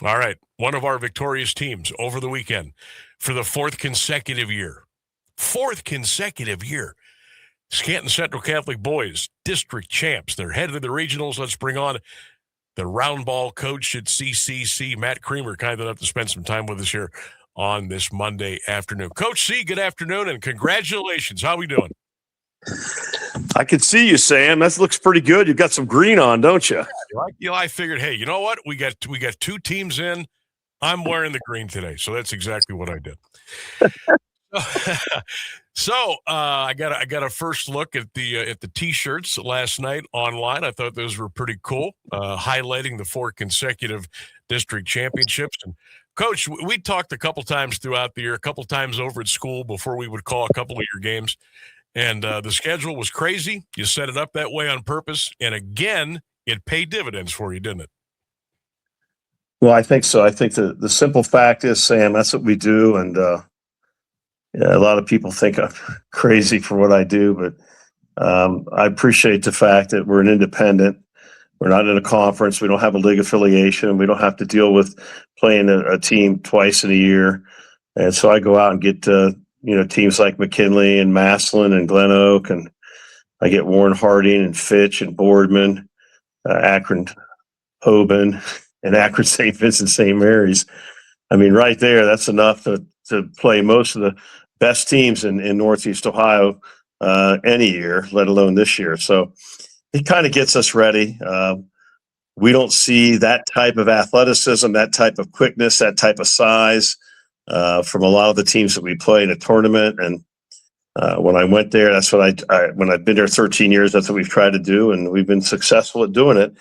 All right. One of our victorious teams over the weekend for the fourth consecutive year. Canton Central Catholic boys, district champs. They're headed to the regionals. Let's bring on the round ball coach at CCC, Matt Creamer, kind enough to spend some time with us here on this Monday afternoon. Coach C, good afternoon and congratulations. How are we doing? I can see you, Sam. That looks pretty good. You've got some green on, don't you? I figured, hey, you know what? We got two teams in. I'm wearing the green today, so that's exactly what I did. So I got a first look at the T-shirts last night online. I thought those were pretty cool, highlighting the 4 consecutive district championships. And Coach, we talked a couple times throughout the year, a couple times over at school before we would call a couple of your games. And the schedule was crazy. You set it up that way on purpose. And again, it paid dividends for you, didn't it? Well, I think so. I think the simple fact is, Sam, that's what we do. And yeah, a lot of people think I'm crazy for what I do, but I appreciate the fact that we're an independent. We're not in a conference. We don't have a league affiliation. We don't have to deal with playing a team twice in a year. And so I go out and get teams like McKinley and Massillon and Glen Oak, and I get Warren Harding and Fitch and Boardman, Akron, Hoban, and Akron St. Vincent St. Mary's. I mean, right there, that's enough to play most of the best teams in Northeast Ohio any year, let alone this year. So it kind of gets us ready. We don't see that type of athleticism, that type of quickness, that type of size from a lot of the teams that we play in a tournament. And when I went there, that's what when I've been there 13 years, that's what we've tried to do, and we've been successful at doing it.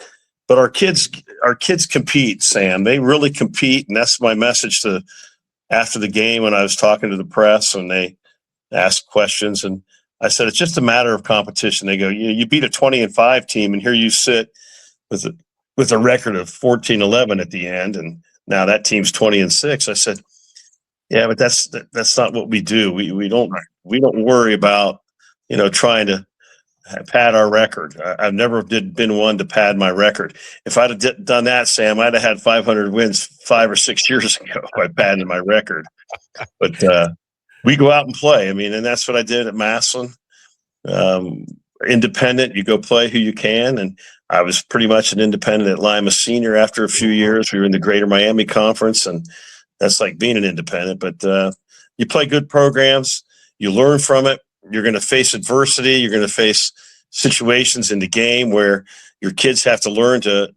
But our kids compete, Sam. They really compete, and that's my message to after the game when I was talking to the press and they asked questions. And I said, it's just a matter of competition. They go, you beat a 20-5 team, and here you sit with a record of 14-11 at the end, and now that team's 20-6. I said, yeah, but that's not what we do. We don't worry about trying to pad our record. I've never been one to pad my record. If I'd have done that, Sam, I'd have had 500 wins 5 or 6 years ago by padding my record. But we go out and play. I mean, and that's what I did at Massillon. Independent, you go play who you can. And I was pretty much an independent at Lima Senior after a few years. We were in the Greater Miami Conference, and that's like being an independent. But you play good programs. You learn from it. You're going to face adversity. You're going to face situations in the game where your kids have to learn to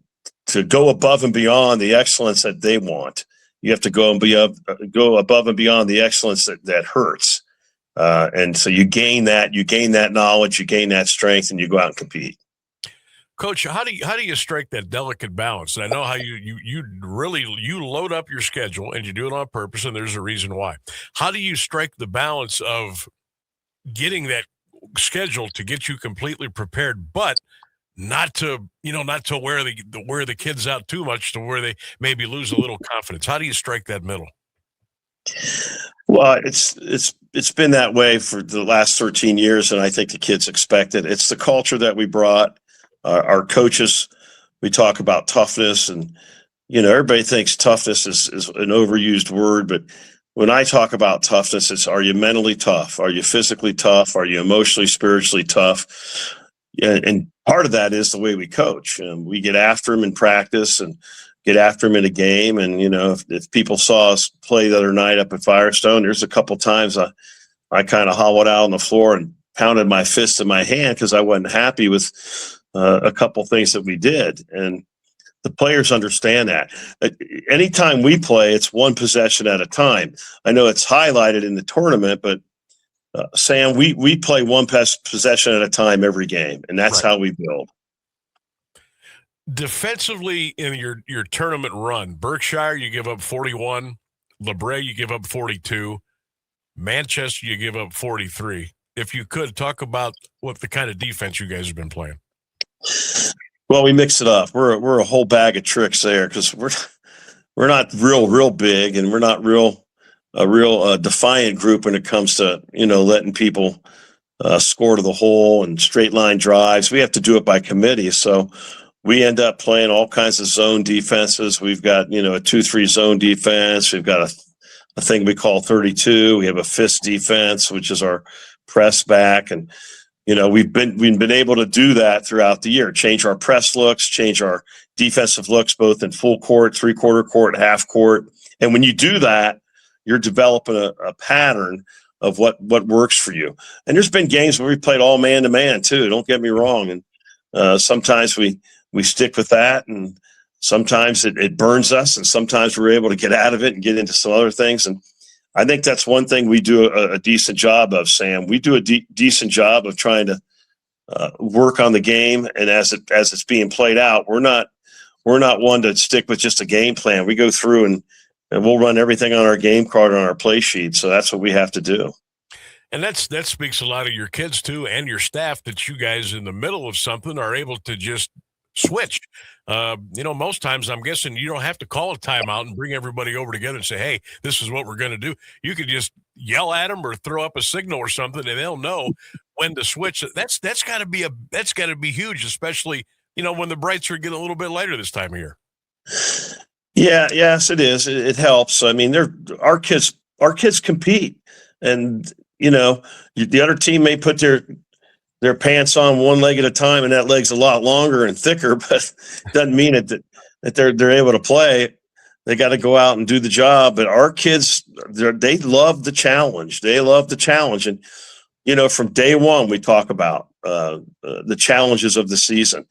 go above and beyond the excellence that they want. You have to go above and beyond the excellence that hurts. And so you gain that knowledge, you gain that strength, and you go out and compete. Coach, how do you strike that delicate balance? And I know how you really load up your schedule and you do it on purpose, and there's a reason why. How do you strike the balance of getting that schedule to get you completely prepared, but not to wear the kids out too much to where they maybe lose a little confidence? How do you strike that middle? Well, it's been that way for the last 13 years, and I think the kids expect it. It's the culture that we brought. Our coaches, we talk about toughness, and everybody thinks toughness is an overused word, but when I talk about toughness, it's, are you mentally tough? Are you physically tough? Are you emotionally, spiritually tough? And part of that is the way we coach. We get after them in practice and get after them in a game. And, if people saw us play the other night up at Firestone, there's a couple times I kind of hollowed out on the floor and pounded my fist in my hand because I wasn't happy with a couple things that we did. And the players understand that. Anytime we play, it's one possession at a time. I know it's highlighted in the tournament, but Sam, we play one possession at a time every game, and that's how we build. Defensively, in your tournament run, Berkshire, you give up 41. LeBray, you give up 42. Manchester, you give up 43. If you could, talk about what the kind of defense you guys have been playing. Well, we mix it up. We're a whole bag of tricks there because we're not real big, and we're not a real defiant group when it comes to letting people score to the hole and straight line drives. We have to do it by committee. So we end up playing all kinds of zone defenses. We've got, a 2-3 zone defense. We've got a thing we call 32. We have a fist defense, which is our press back. And, we've been able to do that throughout the year, change our press looks, change our defensive looks, both in full court, 3/4 court, half court. And when you do that, you're developing a pattern of what works for you. And there's been games where we played all man to man too. Don't get me wrong. And sometimes we stick with that, and sometimes it burns us, and sometimes we're able to get out of it and get into some other things. And I think that's one thing we do a decent job of, Sam. We do a decent job of trying to work on the game, and as it's being played out, we're not one to stick with just a game plan. We go through and we'll run everything on our game card, on our play sheet. So that's what we have to do. And that speaks a lot of your kids too, and your staff, that you guys in the middle of something are able to just switch. Most times I'm guessing you don't have to call a timeout and bring everybody over together and say, hey, this is what we're going to do. You could just yell at them or throw up a signal or something, and they'll know when to switch. That's got to be huge, especially, when the brights are getting a little bit lighter this time of year. Yeah, yes, it is. It helps. I mean, our kids compete, and the other team may put their pants on one leg at a time, and that leg's a lot longer and thicker, but doesn't mean that they're able to play. They got to go out and do the job. But our kids, they love the challenge. They love the challenge, and from day one, we talk about the challenges of the season.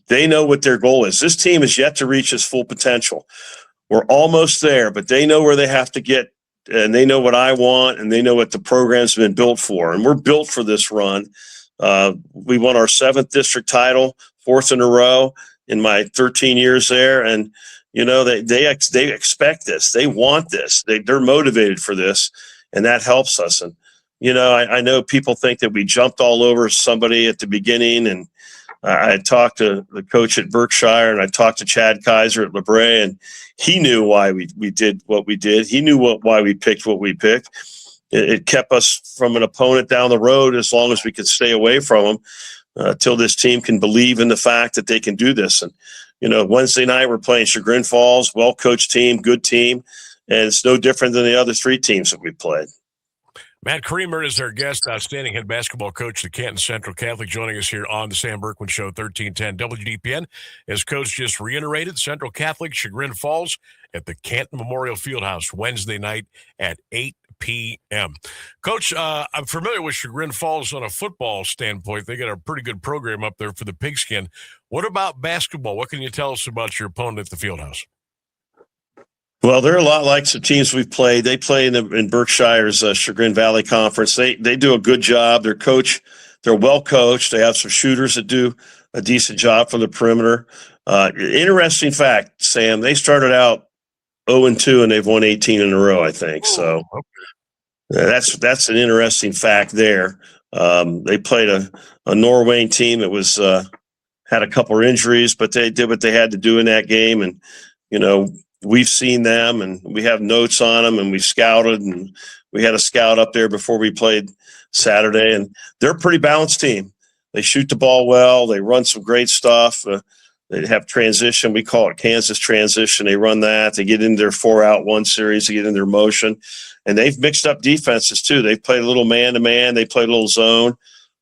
They know what their goal is. This team is yet to reach its full potential. We're almost there, but they know where they have to get, and they know what I want, and they know what the program's been built for. And we're built for this run. We won our 7th district title, 4th in a row in my 13 years there. And, they expect this. They want this. They're motivated for this, and that helps us. And, I know people think that we jumped all over somebody at the beginning, and I talked to the coach at Berkshire, and I talked to Chad Kaiser at LeBray, and he knew why we did what we did. He knew why we picked what we picked. It kept us from an opponent down the road as long as we could stay away from them till this team can believe in the fact that they can do this. And, Wednesday night we're playing Chagrin Falls, well-coached team, good team, and it's no different than the other 3 teams that we played. Matt Creamer is our guest, outstanding head basketball coach at Canton Central Catholic, joining us here on the Sam Bourquin Show, 1310 WDPN. As Coach just reiterated, Central Catholic, Chagrin Falls at the Canton Memorial Fieldhouse, Wednesday night at 8 p.m. Coach, I'm familiar with Chagrin Falls on a football standpoint. They got a pretty good program up there for the pigskin. What about basketball? What can you tell us about your opponent at the Fieldhouse? Well, they're a lot like some teams we've played. They play in Berkshire's Chagrin Valley Conference. They do a good job. They're well coached. They have some shooters that do a decent job from the perimeter. Interesting fact, Sam, they started out 0-2 and they've won 18 in a row, I think. So that's an interesting fact there. They played a Norwayne team that was had a couple of injuries, but they did what they had to do in that game. And, we've seen them, and we have notes on them, and we scouted, and we had a scout up there before we played Saturday, and they're a pretty balanced team. They shoot the ball well. They run some great stuff. They have transition. We call it Kansas transition. They run that. They get into their 4-out-1 series. They get in their motion, and they've mixed up defenses too. They've played a little man-to-man. They play a little zone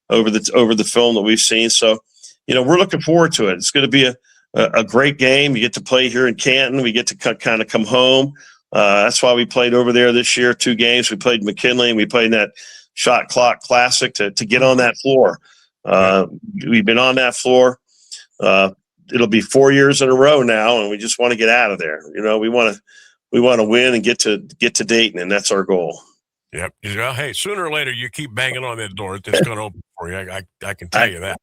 over the film that we've seen. So, we're looking forward to it. It's going to be a great game. You get to play here in Canton. We get to kind of come home. That's why we played over there this year, 2 games. We played McKinley, and we played in that Shot Clock Classic to get on that floor. We've been on that floor. It'll be 4 years in a row now, and we just want to get out of there. We want to win and get to Dayton, and that's our goal. Yep. Well, hey, sooner or later, you keep banging on that door, it's going to open for you. I can tell you that.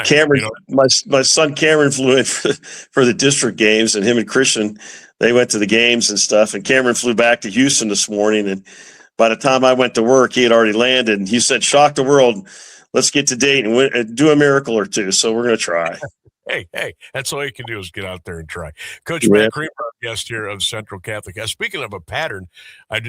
Cameron, my son Cameron flew in for the district games, and him and Christian, they went to the games and stuff. And Cameron flew back to Houston this morning, and by the time I went to work, he had already landed. And he said, "Shock the world, let's get to Dayton and do a miracle or two." So we're going to try. Hey, that's all you can do is get out there and try. Coach Matt Creamer, our guest here of Central Catholic. Speaking of a pattern, I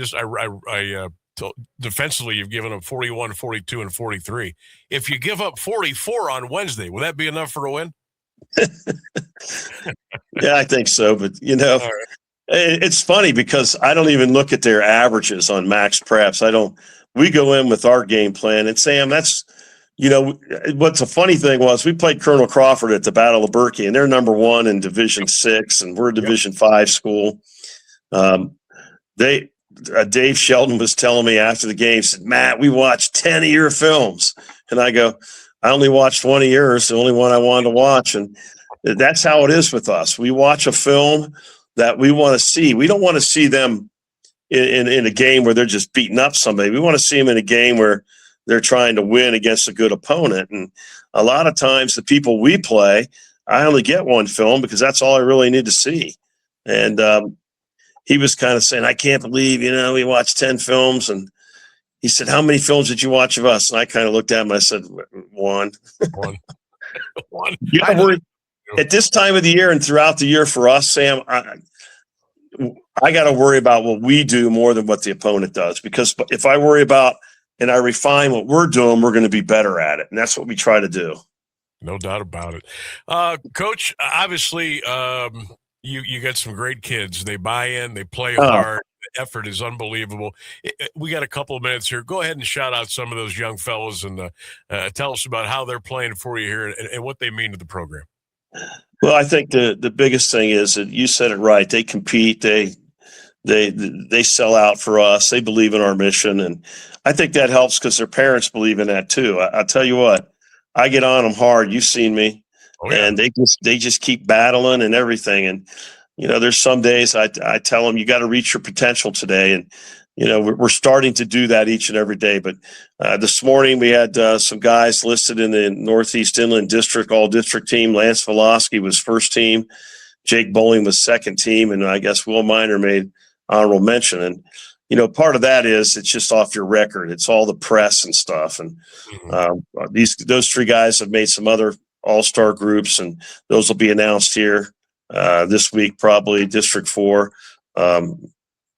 defensively, you've given up 41, 42, and 43. If you give up 44 on Wednesday, will that be enough for a win? Yeah, I think so. But, All right. it's funny because I don't even look at their averages on max preps. We go in with our game plan. And Sam, what's a funny thing was we played Colonel Crawford at the Battle of Bourquin, and they're number 1 in Division 6, and we're a Division 5 school. Dave Shelton was telling me after the game, said, Matt, we watched 10 of your films. And I go, I only watched one of yours, the only one I wanted to watch. And that's how it is with us. We watch a film that we want to see. We don't want to see them in a game where they're just beating up somebody. We want to see them in a game where they're trying to win against a good opponent. And a lot of times the people we play, I only get one film because that's all I really need to see. And he was kind of saying, I can't believe, we watched 10 films. And he said, how many films did you watch of us? And I kind of looked at him. I said, one. One. At this time of the year and throughout the year for us, Sam, I got to worry about what we do more than what the opponent does. Because if I worry about and I refine what we're doing, we're going to be better at it. And that's what we try to do. No doubt about it. Coach, obviously, you got some great kids. They buy in, they play hard. The effort is unbelievable. We got a couple of minutes here. Go ahead and shout out some of those young fellows and tell us about how they're playing for you here and what they mean to the program. Well, I think the biggest thing is that you said it right. They compete. They sell out for us. They believe in our mission. And I think that helps because their parents believe in that too. I'll tell you what, I get on them hard. You've seen me. Oh, yeah. And they just keep battling and everything. And, there's some days I tell them, you got to reach your potential today. And, we're starting to do that each and every day. But this morning we had some guys listed in the Northeast Inland District, all-district team. Lance Velosky was first team. Jake Bowling was second team. And I guess Will Miner made honorable mention. And, part of that is it's just off your record. It's all the press and stuff. And those three guys have made some other all-star groups, and those will be announced here this week, probably District 4.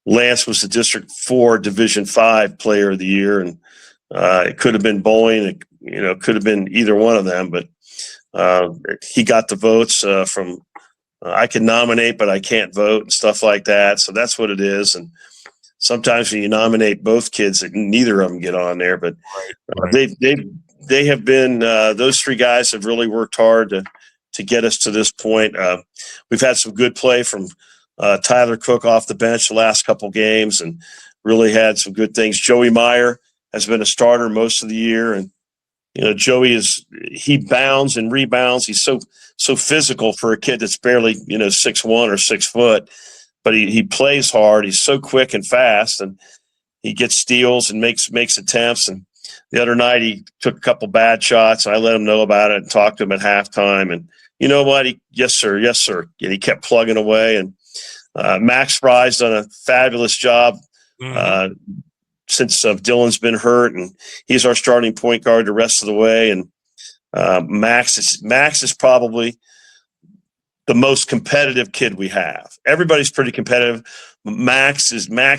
Lance was the District 4 Division 5 Player of the Year, and it could have been Bowling. It could have been either one of them, but he got the votes from I can nominate, but I can't vote and stuff like that. So that's what it is. And sometimes when you nominate both kids, neither of them get on there. But right. They have been those three guys have really worked hard to get us to this point. We've had some good play from Tyler Cook off the bench the last couple games and really had some good things. Joey Meyer has been a starter most of the year. And, Joey he bounds and rebounds. He's so physical for a kid that's barely, 6'1" or 6 foot, but he plays hard. He's so quick and fast, and he gets steals and makes attempts. And the other night he took a couple bad shots. I let him know about it and talked to him at halftime. And you know what? Yes, sir. And he kept plugging away. And Max Fry's done a fabulous job since Dylan's been hurt, and he's our starting point guard the rest of the way. And Max is probably the most competitive kid we have. Everybody's pretty competitive. Max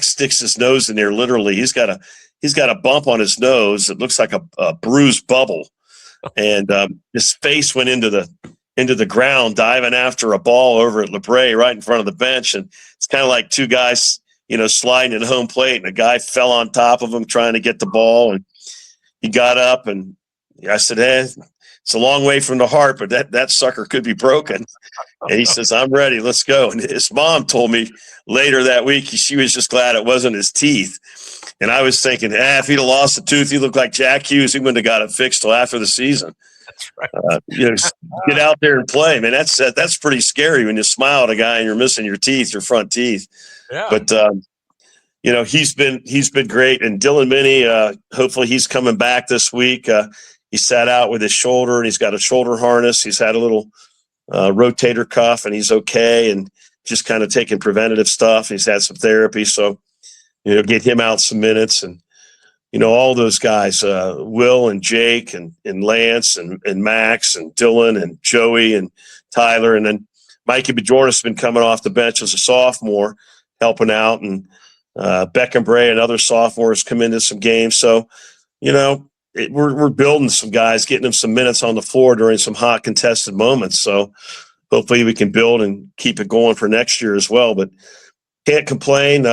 sticks his nose in there. Literally, he's got a bump on his nose. It looks like a bruised bubble, and his face went into the ground diving after a ball over at LeBray right in front of the bench. And it's kind of like two guys, sliding at home plate, and a guy fell on top of him trying to get the ball, and he got up, and I said, hey, it's a long way from the heart, but that sucker could be broken. And he says, I'm ready. Let's go. And his mom told me later that week, she was just glad it wasn't his teeth. And I was thinking, if he'd have lost a tooth, he looked like Jack Hughes. He wouldn't have got it fixed till after the season. That's right. Get out there and play, man. That's pretty scary when you smile at a guy and you're missing your teeth, your front teeth. Yeah. But he's been great. And Dylan Minnie, hopefully he's coming back this week. He sat out with his shoulder, and he's got a shoulder harness. He's had a little rotator cuff, and he's okay, and just kind of taking preventative stuff. He's had some therapy, so get him out some minutes. And all those guys, Will and Jake and Lance and Max and Dylan and Joey and Tyler, and then Mikey Bajornis has been coming off the bench as a sophomore, helping out. And Beckenbray and other sophomores come into some games. So, we're building some guys, getting them some minutes on the floor during some hot contested moments. So hopefully we can build and keep it going for next year as well. But can't complain.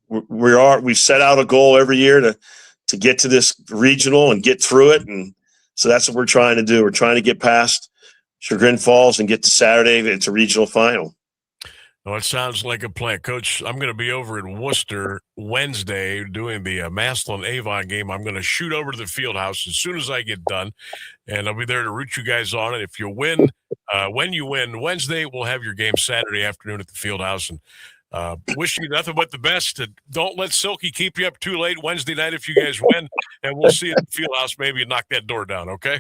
We've set out a goal every year to get to this regional and get through it. And so that's what we're trying to do. We're trying to get past Chagrin Falls and get to Saturday. It's a regional final. Well, it sounds like a plan. Coach, I'm going to be over in Worcester Wednesday doing the Massillon-Avon game. I'm going to shoot over to the field house as soon as I get done, and I'll be there to root you guys on. And if you win, when you win Wednesday, we'll have your game Saturday afternoon at the field house. And wish you nothing but the best. Don't let Silky keep you up too late Wednesday night if you guys win, and we'll see you at the field house. Maybe knock that door down, okay?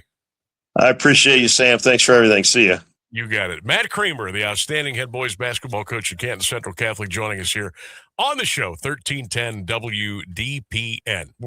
I appreciate you, Sam. Thanks for everything. See ya. You got it. Matt Creamer, the outstanding head boys basketball coach at Canton Central Catholic, joining us here on the show, 1310 WDPN.